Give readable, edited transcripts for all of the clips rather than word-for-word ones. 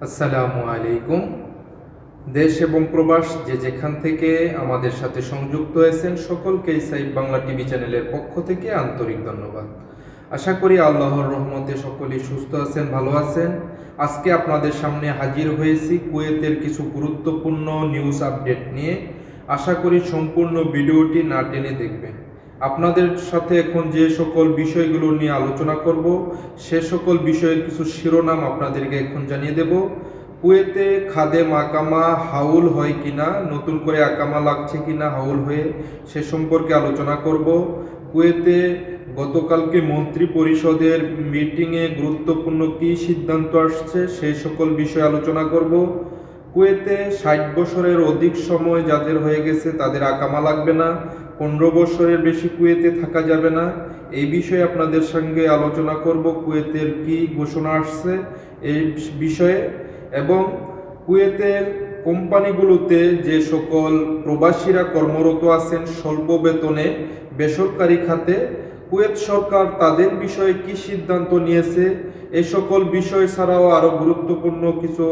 আসসালামু আলাইকুম। দেশ এবং প্রবাস যে যেখান থেকে আমাদের সাথে সংযুক্ত হয়েছেন সকলকেই সাইব বাংলা টিভি চ্যানেলের পক্ষ থেকে আন্তরিক ধন্যবাদ। আশা করি আল্লাহর রহমতে সকলেই সুস্থ আছেন, ভালো আছেন। আজকে আপনাদের সামনে হাজির হয়েছি কুয়েতের কিছু গুরুত্বপূর্ণ নিউজ আপডেট নিয়ে। আশা করি সম্পূর্ণ ভিডিওটি না টেনে দেখবেন। আপনাদের সাথে এখন যে সকল বিষয়গুলো নিয়ে আলোচনা করব সে সকল বিষয়ের কিছু শিরোনাম আপনাদেরকে এখন জানিয়ে দেব। কুয়েতে খাদেম আকামা হাউল হয় কিনা, নতুন করে আকামা লাগছে কিনা হাউল হয়ে, সে সম্পর্কে আলোচনা করব। কুয়েতে গতকালকে মন্ত্রী পরিষদের মিটিংয়ে গুরুত্বপূর্ণ কী সিদ্ধান্ত আসছে সেই সকল বিষয়ে আলোচনা করব। কুয়েতে ৬০ বছরের অধিক সময় যাদের হয়ে গেছে তাদের আকামা লাগবে না, ১৫ বছরের বেশি কুয়েতে থাকা যাবে না, এই বিষয়ে আপনাদের সঙ্গে আলোচনা করব। কুয়েতের কি ঘোষণা আসছে এই বিষয়ে, এবং কুয়েতের কোম্পানিগুলোতে যে সকল প্রবাসীরা কর্মরত আছেন স্বল্প বেতনে বেসরকারি খাতে, কুয়েত সরকার তাদের বিষয়ে কি সিদ্ধান্ত নিয়েছে, এই সকল বিষয় ছাড়াও আরও গুরুত্বপূর্ণ কিছু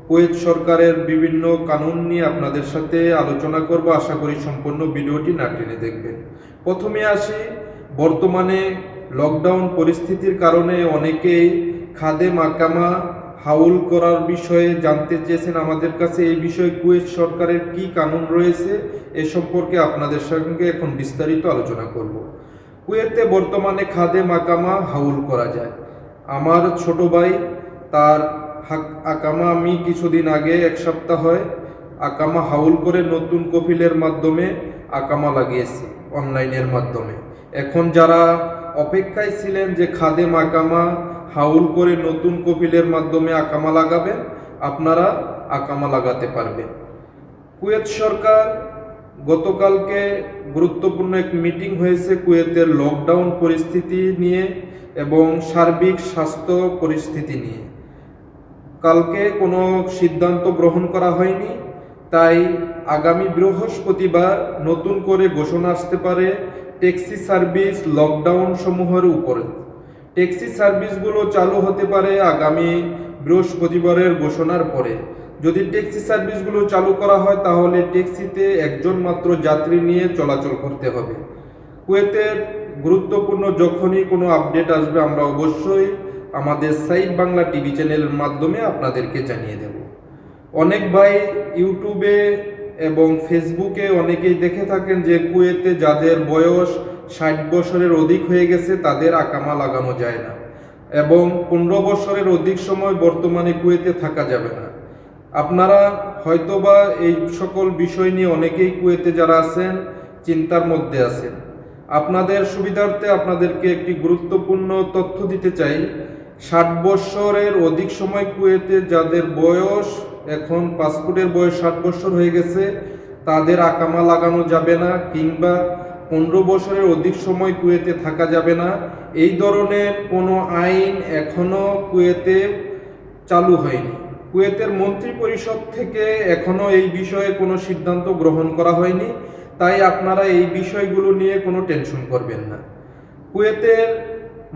কুয়েত সরকারের বিভিন্ন কানুন নিয়ে আপনাদের সাথে আলোচনা করব। আশা করি সম্পূর্ণ ভিডিওটি না টেনে দেখবেন। প্রথমে আসি, বর্তমানে লকডাউন পরিস্থিতির কারণে অনেকেই খাদেম আকামা হাউল করার বিষয়ে জানতে চেয়েছেন আমাদের কাছে। এই বিষয়ে কুয়েত সরকারের কি কানুন রয়েছে এ সম্পর্কে আপনাদের সঙ্গে এখন বিস্তারিত আলোচনা করব। কুয়েতে বর্তমানে খাদেম আকামা হাউল করা যায়। আমার ছোট ভাই, তার আকামা আমি কিছুদিন আগে, এক সপ্তাহ হয়, আকামা হাউল করে নতুন কফিলের মাধ্যমে আকামা লাগিয়েছি অনলাইনের মাধ্যমে। এখন যারা অপেক্ষায় ছিলেন যে খাদেম আকামা হাউল করে নতুন কফিলের মাধ্যমে আকামা লাগাবেন, আপনারা আকামা লাগাতে পারবেন। কুয়েত সরকার গতকালকে গুরুত্বপূর্ণ এক মিটিং হয়েছে কুয়েতের লকডাউন পরিস্থিতি নিয়ে এবং সার্বিক স্বাস্থ্য পরিস্থিতি নিয়ে। কালকে কোনো সিদ্ধান্ত গ্রহণ করা হয়নি, তাই আগামী বৃহস্পতিবার নতুন করে ঘোষণা আসতে পারে ট্যাক্সি সার্ভিস লকডাউন সমূহের উপরে। ট্যাক্সি সার্ভিসগুলো চালু হতে পারে আগামী বৃহস্পতিবারের ঘোষণার পরে। যদি ট্যাক্সি সার্ভিসগুলো চালু করা হয় তাহলে ট্যাক্সিতে একজন মাত্র যাত্রী নিয়ে চলাচল করতে হবে। কুয়েতের গুরুত্বপূর্ণ যখনই কোনো আপডেট আসবে আমরা অবশ্যই আমাদের সাইব বাংলা টিভি চ্যানেলের মাধ্যমে আপনাদেরকে জানিয়ে দেব। অনেক ভাই ইউটিউবে এবং ফেসবুকে অনেকেই দেখে থাকেন যে কুয়েতে যাদের বয়স ৬০ বছরের অধিক হয়ে গেছে তাদের আকামা লাগানো যায় না, এবং ১৫ বছরের অধিক সময় বর্তমানে কুয়েতে থাকা যাবে না। আপনারা হয়তোবা এই সকল বিষয় নিয়ে অনেকেই কুয়েতে যারা আছেন চিন্তার মধ্যে আছেন। আপনাদের সুবিধার্থে আপনাদেরকে একটি গুরুত্বপূর্ণ তথ্য দিতে চাই। ৬০ বছরের অধিক সময় কুয়েতে যাদের বয়স, এখন পাসপোর্টের বয়স ৬০ বছর হয়ে গেছে, তাদের আকামা লাগানো যাবে না, কিংবা ১৫ বছরের অধিক সময় কুয়েতে থাকা যাবে না। এই ধরনের কোনো আইন এখনও কুয়েতে চালু হয়নি। কুয়েতের মন্ত্রী পরিষদ থেকে এখনও এই বিষয়ে কোনো সিদ্ধান্ত গ্রহণ করা হয়নি, তাই আপনারা এই বিষয়গুলো নিয়ে কোনো টেনশন করবেন না। কুয়েতের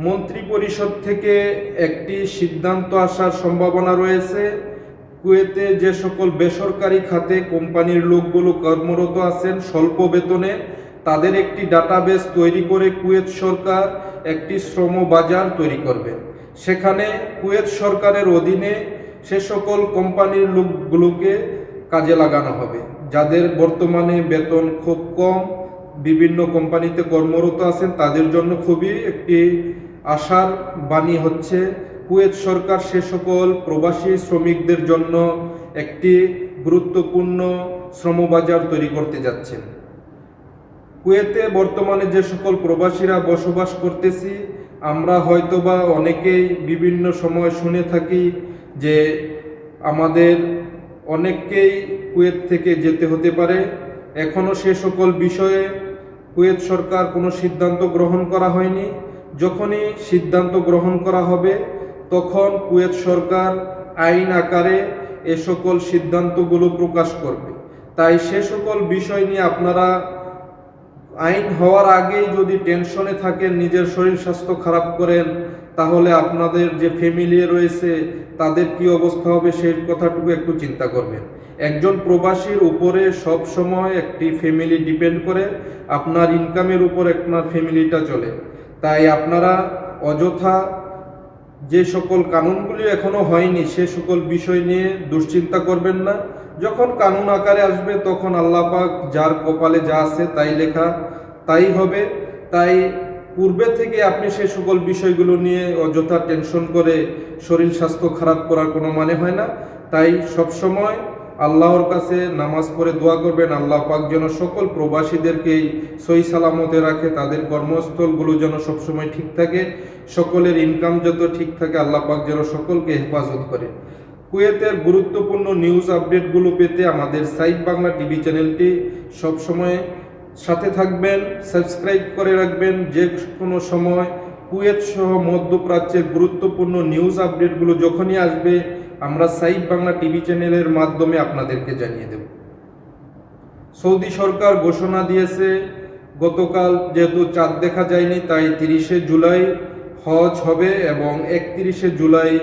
মন্ত্রী পরিষদ থেকে একটি সিদ্ধান্ত আসার সম্ভাবনা রয়েছে। কুয়েতে যে সকল বেসরকারি খাতে কোম্পানির লোকগুলো কর্মরত আছেন স্বল্প বেতনে, তাদের একটি ডাটাবেস তৈরি করে কুয়েত সরকার একটি শ্রম বাজার তৈরি করবে। সেখানে কুয়েত সরকারের অধীনে সে সকল কোম্পানির লোকগুলোকে কাজে লাগানো হবে যাদের বর্তমানে বেতন খুব কম, বিভিন্ন কোম্পানিতে কর্মরত আছেন, তাদের জন্য খুবই একটি আশার বাণী হচ্ছে। কুয়েত সরকার সে সকল প্রবাসী শ্রমিকদের জন্য একটি গুরুত্বপূর্ণ শ্রমবাজার তৈরি করতে যাচ্ছেন। কুয়েতে বর্তমানে যে সকল প্রবাসীরা বসবাস করতেছি, আমরা হয়তোবা অনেকেই বিভিন্ন সময় শুনে থাকি যে আমাদের অনেককেই কুয়েত থেকে যেতে হতে পারে। এখনও সে সকল বিষয়ে কুয়েত সরকার কোনো সিদ্ধান্ত গ্রহণ করা হয়নি। যখনই সিদ্ধান্ত গ্রহণ করা হবে তখন কুয়েত সরকার আইন আকারে এ সকল সিদ্ধান্তগুলো প্রকাশ করবে। তাই সে সকল বিষয় নিয়ে আপনারা আইন হওয়ার আগেই যদি টেনশনে থাকেন, নিজের শরীর স্বাস্থ্য খারাপ করেন, তাহলে আপনাদের যে ফ্যামিলি রয়েছে তাদের কি অবস্থা হবে সেই কথাটুকু একটু চিন্তা করবেন। একজন প্রবাসীর উপরে সব সময় একটি ফ্যামিলি ডিপেন্ড করে, আপনার ইনকামের উপর আপনার ফ্যামিলিটা চলে। তাই আপনারা অযথা যে সকল কানুনগুলি এখনো হয়নি সে সকল বিষয় নিয়ে দুশ্চিন্তা করবেন না। যখন কানুন আকারে আসবে তখন আল্লাহ পাক যার কপালে যা আছে তাই লেখা তাই হবে। তাই পূর্বে থেকে আপনি সে সকল বিষয়গুলো নিয়ে অযথা টেনশন করে শরীর স্বাস্থ্য খারাপ করার কোনো মানে হয় না। তাই সবসময় আল্লাহর কাছে নামাজ পড়ে দোয়া করবেন, আল্লাহ পাক যেন সকল প্রবাসীদেরকেই সহি সালামতে রাখে, তাদের কর্মস্থলগুলো যেন সবসময় ঠিক থাকে, সকলের ইনকাম যত ঠিক থাকে, আল্লাহ পাক যেন সকলকে হেফাজত করে। কুয়েতের গুরুত্বপূর্ণ নিউজ আপডেটগুলো পেতে আমাদের সাইট বাংলা টিভি চ্যানেলটি সবসময় সাথে থাকবেন, সাবস্ক্রাইব করে রাখবেন। যে কোনো সময় কুয়েত সহ মধ্যপ্রাচ্যের গুরুত্বপূর্ণ নিউজ আপডেটগুলো যখনই আসবে আমরা সাইট বাংলা টিভি চ্যানেলের মাধ্যমে আপনাদেরকে জানিয়ে দেব। সৌদি সরকার ঘোষণা দিয়েছে, গতকাল যেহেতু চাঁদ দেখা যায়নি তাই 30শে জুলাই হজ হবে এবং 31শে জুলাই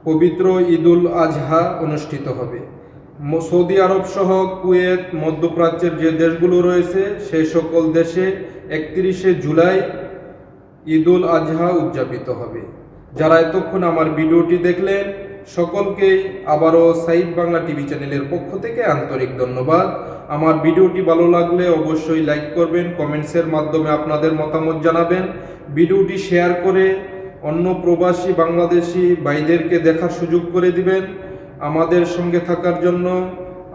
পবিত্র ঈদুল আজহা অনুষ্ঠিত হবে। সৌদি আরব সহ কুয়েত মধ্যপ্রাচ্যের যে দেশগুলো রয়েছে সেই সকল দেশে 31শে জুলাই ঈদুল আজহা উদযাপিত হবে। যারা এতক্ষণ আমার ভিডিওটি দেখলেন সকলকেই আবারও সাইট বাংলা টিভি চ্যানেলের পক্ষ থেকে আন্তরিক ধন্যবাদ। আমার ভিডিওটি ভালো লাগলে অবশ্যই লাইক করবেন, কমেন্টসের মাধ্যমে আপনাদের মতামত জানাবেন, ভিডিওটি শেয়ার করে অন্য প্রবাসী বাংলাদেশি ভাইদেরকে দেখার সুযোগ করে দিবেন। আমাদের সঙ্গে থাকার জন্য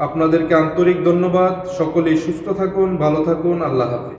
আপনাদেরকে আন্তরিক ধন্যবাদ। সকলেই সুস্থ থাকুন, ভালো থাকুন, আল্লাহ হাফেজ।